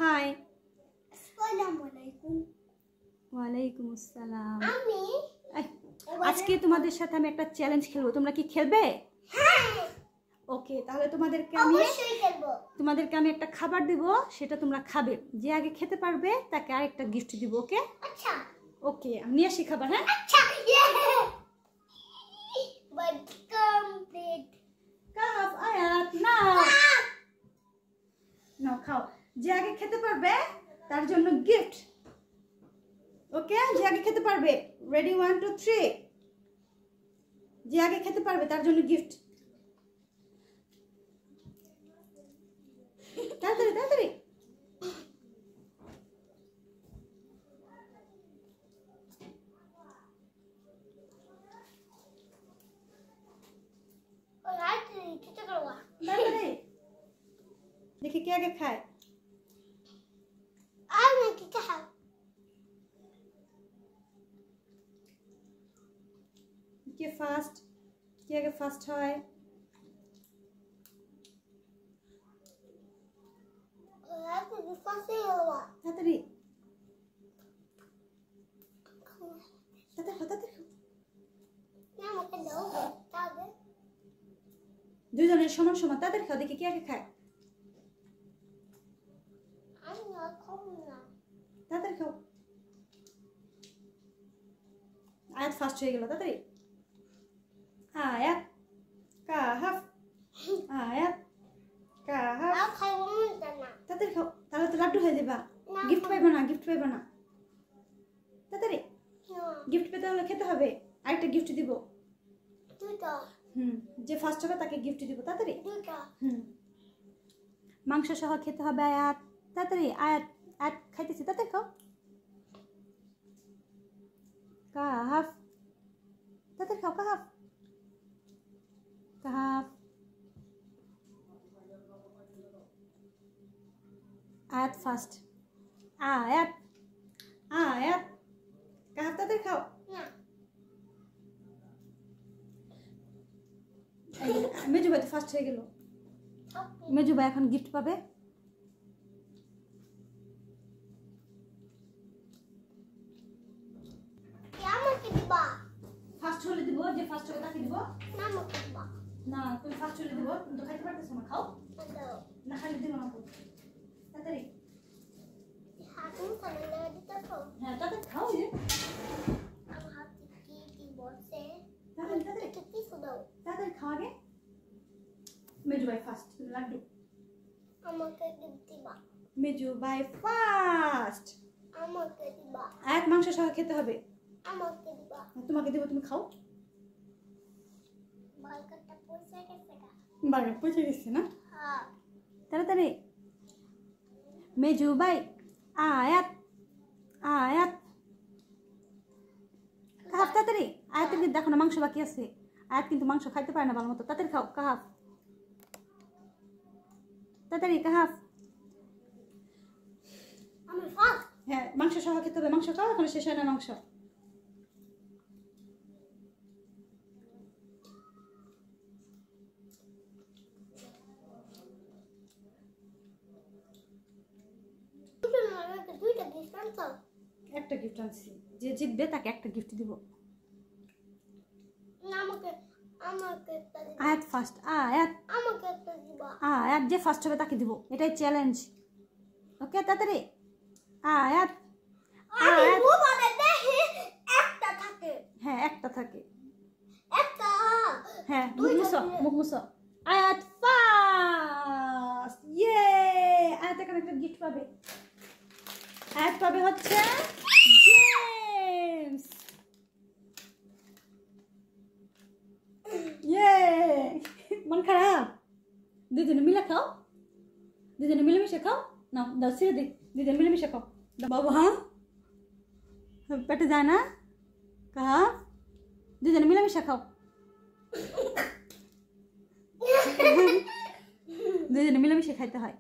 High. আসসালামু আলাইকুম। ওয়ালাইকুম আসসালাম। আমি আজকে তোমাদের সাথে আমি একটা চ্যালেঞ্জ খেলবো, তোমরা কি খেলবে? হ্যাঁ, ওকে, তাহলে তোমাদেরকে আমি একটা খাবার দিব, সেটা তোমরা খাবে। যে আগে খেতে পারবে তাকে আরেকটা গিফট দিব। ওকে আচ্ছা ওকে, আমি নিয়ে আসি খাবার। হ্যাঁ আচ্ছা, বাট কমপ্লিট। কাফ আয়াত নাও নাও খাও। যে আগে খেতে পারবে তার জন্য গিফট। ওকে, যে আগে খেতে পারবে, রেডি 1 2 3, যে আগে খেতে পারবে তার জন্য গিফট। তাড়াতাড়ি তাড়াতাড়ি। তাড়াতাড়ি দেখি কে আগে খায়। আমি কি খাব? কে ফার্স্ট, কে আগে ফার্স্ট হয়? তাড়াতাড়ি দুজনের সমান সমান। তাদের খাও, দেখি কে আগে খায়। তাদের খাও। আয়াত ফার্স্ট হয়ে গেল। তাড়াতাড়ি। আয়াত কাহাফ, আয়াত কাহাফ। তাদের খাও, তাহলে তো লাড্ডু হয়ে যাবা। গিফট পাইবে না, গিফট পাইবে না। তাড়াতাড়ি, গিফট পেতে হলে খেতে হবে। আরেকটা গিফট দিব। যে ফার্স্ট হবে তাকে গিফট দিব। তাড়াতাড়ি। মাংস সহ খেতে হবে আয়াত। তাড়াতাড়ি। আয়াত আয়াত খাইতেছি। তাড়াতাড়ি খাও। কাহাফ, তাড়াতাড়ি খাও। কাহাফ কাহাফ। আয়াত ফার্স্ট। আয়াত আয়াত কাহাফ। তাড়াতাড়ি খাও। মেজু ভাই তো ফার্স্ট হয়ে গেল। মেজু ভাই এখন গিফট পাবে। ফার্স্ট হলে দিব, যে ফার্স্ট হবে তাকে দিব। না, তুমি ফার্স্ট হলে দিব। তুমি তো খাইতে পারতেছো না, খাও না। খাইলে দিব না তো। তাড়াতাড়ি। হ্যাঁ তাড়াতাড়ি খাও। যে তাড়াতাড়ি খাও আগে। মেজু ভাই ফার্স্ট, তুমি লাড্ডু। মেজু ভাই ফার্স্ট। আয়াত মাংস সহ খেতে হবে। তোমাকে দেবো, তুমি খাও। বার্গার পয়সা গেছে না। তাড়াতাড়ি। মেজু ভাই আয়াত আয়াত কাহাফ। তাড়াতাড়ি। আয়াতের কিন্তু দেখো না মাংস বাকি আছে। আয়াত কিন্তু মাংস খাইতে পারে না ভালো মতো। তাড়াতাড়ি খাও। কাহাফ। তাড়াতাড়ি। কাহাফ। হ্যাঁ মাংস সহ খেতে হবে। মাংস খাও, এখন শেষ হয় না মাংস। একটা গিফট আনছি, যে জিতবে তাকে একটা গিফট দিব। আয়াত ফার্স্ট। আয়াত আয়াত যে ফার্স্ট হবে তাকে দিব। এটাই চ্যালেঞ্জ। ওকে তাড়াতাড়ি। আয়াত আয়াত। হ্যাঁ একটা থাকে। হ্যাঁ মুখ মুছো, মুখ মুছো। আয়াত ফার্স্ট। ইয়ে, আয়াত এখন একটা গিফট পাবে। আয়াত পাবে হচ্ছে জেমস। ইয়ে, মন খারাপ? দুজনে মিলে খাও, দুজনে মিলেমিশে খাও। না দাও ছিঁড়ে দিই। দুজনে মিলেমিশে খাও বাবু। হ্যাঁ পেটে যায় না। কাহা, দুজনে মিলেমিশে খাও। দুজনে মিলেমিশে খাইতে হয়।